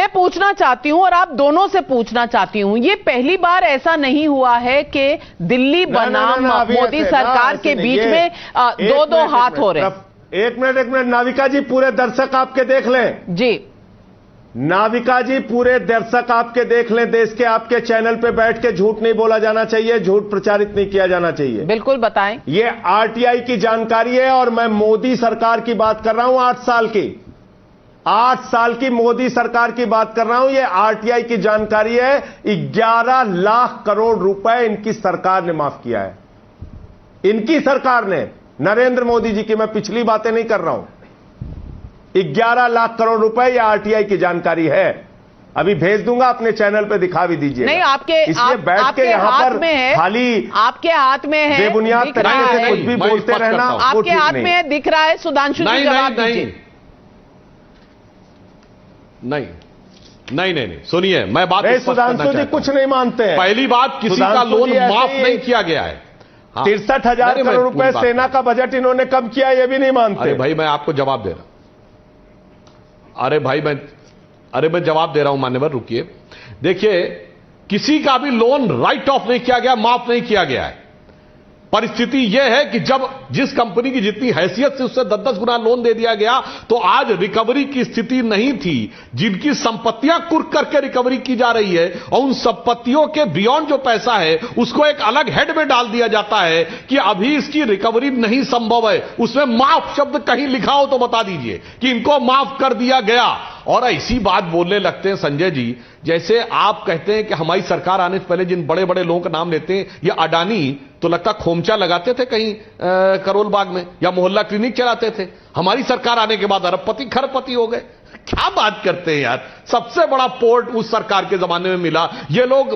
मैं पूछना चाहती हूं और आप दोनों से पूछना चाहती हूं, ये पहली बार ऐसा नहीं हुआ है कि दिल्ली बनाम मोदी सरकार के बीच में दो दो हाथ हो रहे हैं। एक मिनट नाविका जी, पूरे दर्शक आपके देख लें जी। नाविका जी, पूरे दर्शक आपके देख लें। देश के आपके चैनल पे बैठ के झूठ नहीं बोला जाना चाहिए, झूठ प्रचारित नहीं किया जाना चाहिए। बिल्कुल बताएं। ये आरटीआई की जानकारी है और मैं मोदी सरकार की बात कर रहा हूं, 8 साल की 8 साल की मोदी सरकार की बात कर रहा हूं। ये आरटीआई की जानकारी है। 11 लाख करोड़ रुपए इनकी सरकार ने माफ किया है, इनकी सरकार ने, नरेंद्र मोदी जी की। मैं पिछली बातें नहीं कर रहा हूं। 11 लाख करोड़ रुपए ये आरटीआई की जानकारी है। अभी भेज दूंगा, अपने चैनल पे दिखा भी दीजिए। नहीं, इसलिए बैठ के यहां पर खाली आपके हाथ में है, बेबुनियाद तरीके से कुछ भी बोलते रहना आपके हाथ में है, दिख रहा है। सुधांशु जी जवाब दीजिए। नहीं, सुनिए, मैं बात सुधांशु जी कुछ नहीं मानते हैं। पहली बात, किसी का लोन माफ नहीं किया गया है। 63,000 करोड़ रुपए सेना का बजट इन्होंने कब किया, ये भी नहीं मानते। अरे भाई, मैं आपको जवाब दे रहा हूं। अरे मैं जवाब दे रहा हूं मान्यवर, रुकिए। देखिए, किसी का भी लोन राइट ऑफ नहीं किया गया, माफ नहीं किया गया है। परिस्थिति यह है कि जब जिस कंपनी की जितनी हैसियत से उससे 10-10 गुना लोन दे दिया गया, तो आज रिकवरी की स्थिति नहीं थी। जिनकी संपत्तियां कुर्क करके रिकवरी की जा रही है और उन संपत्तियों के बियॉन्ड जो पैसा है उसको एक अलग हेड में डाल दिया जाता है कि अभी इसकी रिकवरी नहीं संभव है। उसमें माफ शब्द कहीं लिखा हो तो बता दीजिए कि इनको माफ कर दिया गया। और ऐसी बात बोलने लगते हैं संजय जी, जैसे आप कहते हैं कि हमारी सरकार आने से पहले जिन बड़े बड़े लोगों का नाम लेते हैं, ये अडानी तो लगता खोमचा लगाते थे कहीं करोल बाग में, या मोहल्ला क्लिनिक चलाते थे। हमारी सरकार आने के बाद अरबपति खरबपति हो गए। क्या बात करते हैं यार। सबसे बड़ा पोर्ट उस सरकार के जमाने में मिला। ये लोग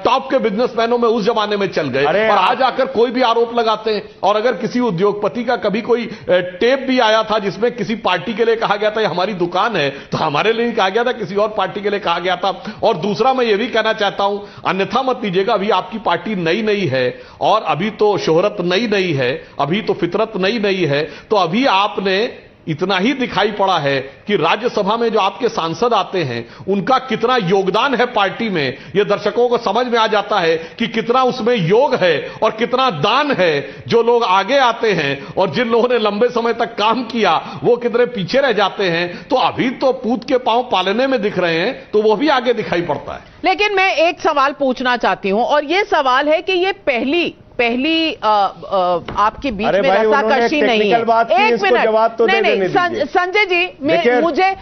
टॉप के बिजनेसमैनों में उस जमाने में चल गए और आज आकर कोई भी आरोप लगाते हैं। और अगर किसी उद्योगपति का कभी कोई टेप भी आया था जिसमें किसी पार्टी के लिए कहा गया था ये हमारी दुकान है, तो हमारे लिए कहा गया था, किसी और पार्टी के लिए कहा गया था। और दूसरा, मैं ये भी कहना चाहता हूं, अन्यथा मत लीजिएगा, अभी आपकी पार्टी नई नई है और अभी तो शोहरत नई नई है, अभी तो फितरत नई नई है। तो अभी आपने इतना ही दिखाई पड़ा है कि राज्यसभा में जो आपके सांसद आते हैं उनका कितना योगदान है पार्टी में, यह दर्शकों को समझ में आ जाता है कि कितना उसमें योग है और कितना दान है। जो लोग आगे आते हैं और जिन लोगों ने लंबे समय तक काम किया वो कितने पीछे रह जाते हैं। तो अभी तो पूत के पांव पालने में दिख रहे हैं, तो वो भी आगे दिखाई पड़ता है। लेकिन मैं एक सवाल पूछना चाहती हूं और यह सवाल है कि यह पहली आपके बीच में रसाकशी नहीं है। एक मिनट, नहीं, संजय जी, मुझे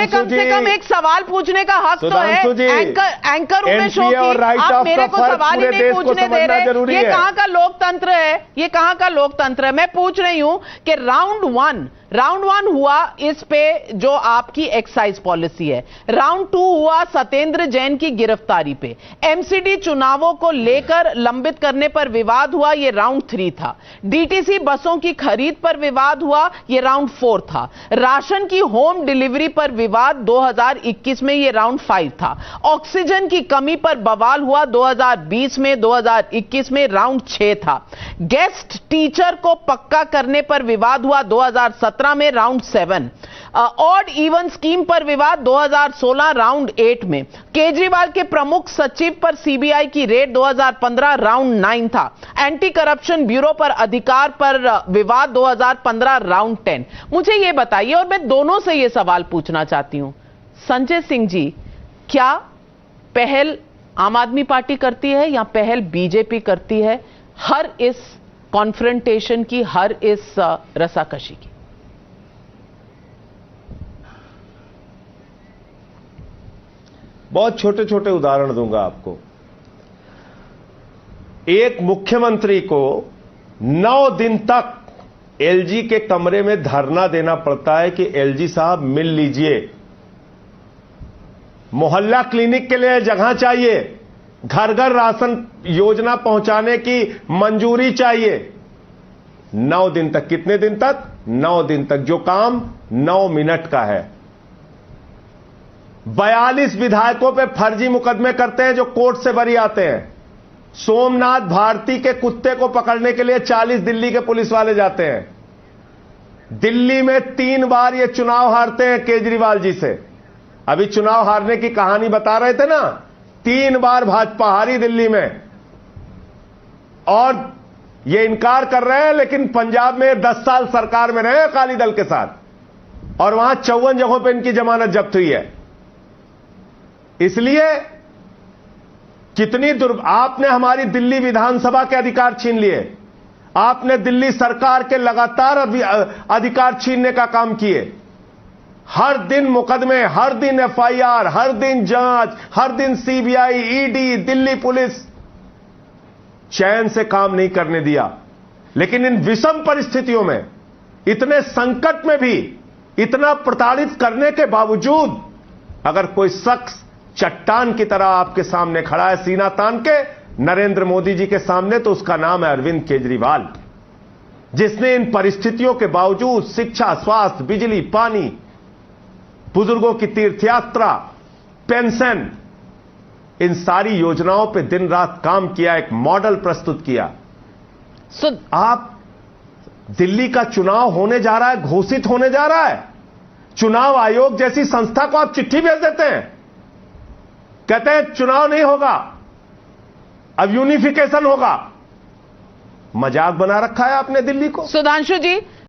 कम से कम एक सवाल पूछने का हक तो है। एंकर हूं मैं शो की, आप मेरे को सवाल ही नहीं पूछने दे रहे। ये कहां का लोकतंत्र है, ये कहां का लोकतंत्र है। मैं पूछ रही हूं कि राउंड वन हुआ इस पे जो आपकी एक्साइज पॉलिसी है, राउंड 2 हुआ सत्येंद्र जैन की गिरफ्तारी पे, एमसीडी चुनावों को लेकर लंबित करने पर विवाद हुआ, ये राउंड 3 था। डीटीसी बसों की खरीद पर विवाद हुआ, ये राउंड 4 था। राशन की होम डिलीवरी पर विवाद 2021 में, ये राउंड 5 था। ऑक्सीजन की कमी पर बवाल हुआ 2020 में, 2021 में राउंड 6 था। गेस्ट टीचर को पक्का करने पर विवाद हुआ 2017 में, राउंड 7। ऑड इवन स्कीम पर विवाद 2016 राउंड 8 में। केजरीवाल के प्रमुख सचिव पर सीबीआई की रेड 2015 राउंड 9 था। एंटी करप्शन ब्यूरो पर अधिकार पर विवाद 2015 राउंड 10। मुझे यह बताइए, और मैं दोनों से यह सवाल पूछना चाहती हूं, संजय सिंह जी, क्या पहल आम आदमी पार्टी करती है या पहल बीजेपी करती है हर इस कॉन्फ्रंटेशन की, हर इस रसाकशी की? बहुत छोटे छोटे उदाहरण दूंगा आपको। एक मुख्यमंत्री को 9 दिन तक एलजी के कमरे में धरना देना पड़ता है कि एलजी साहब मिल लीजिए। मोहल्ला क्लिनिक के लिए जगह चाहिए, घर घर राशन योजना पहुंचाने की मंजूरी चाहिए। 9 दिन तक। कितने दिन तक? 9 दिन तक। जो काम 9 मिनट का है। 42 विधायकों पे फर्जी मुकदमे करते हैं जो कोर्ट से बरी आते हैं। सोमनाथ भारती के कुत्ते को पकड़ने के लिए 40 दिल्ली के पुलिस वाले जाते हैं। दिल्ली में 3 बार ये चुनाव हारते हैं केजरीवाल जी से। अभी चुनाव हारने की कहानी बता रहे थे ना, 3 बार भाजपा हारी दिल्ली में, और ये इनकार कर रहे हैं, लेकिन पंजाब में 10 साल सरकार में रहे अकाली दल के साथ, और वहां 54 जगहों पे इनकी जमानत जब्त हुई है। इसलिए कितनी आपने हमारी दिल्ली विधानसभा के अधिकार छीन लिए, आपने दिल्ली सरकार के लगातार अधिकार छीनने का काम किए। हर दिन मुकदमे, हर दिन एफआईआर, हर दिन जांच, हर दिन सीबीआई, ईडी, दिल्ली पुलिस, चैन से काम नहीं करने दिया। लेकिन इन विषम परिस्थितियों में, इतने संकट में भी, इतना प्रताड़ित करने के बावजूद अगर कोई शख्स चट्टान की तरह आपके सामने खड़ा है सीना तान के नरेंद्र मोदी जी के सामने, तो उसका नाम है अरविंद केजरीवाल, जिसने इन परिस्थितियों के बावजूद शिक्षा, स्वास्थ्य, बिजली, पानी, बुजुर्गों की तीर्थ यात्रा, पेंशन, इन सारी योजनाओं पे दिन रात काम किया, एक मॉडल प्रस्तुत किया। आप दिल्ली का चुनाव होने जा रहा है, घोषित होने जा रहा है, चुनाव आयोग जैसी संस्था को आप चिट्ठी भेज देते हैं, कहते हैं चुनाव नहीं होगा, अब यूनिफिकेशन होगा। मजाक बना रखा है आपने दिल्ली को। सुधांशु जी,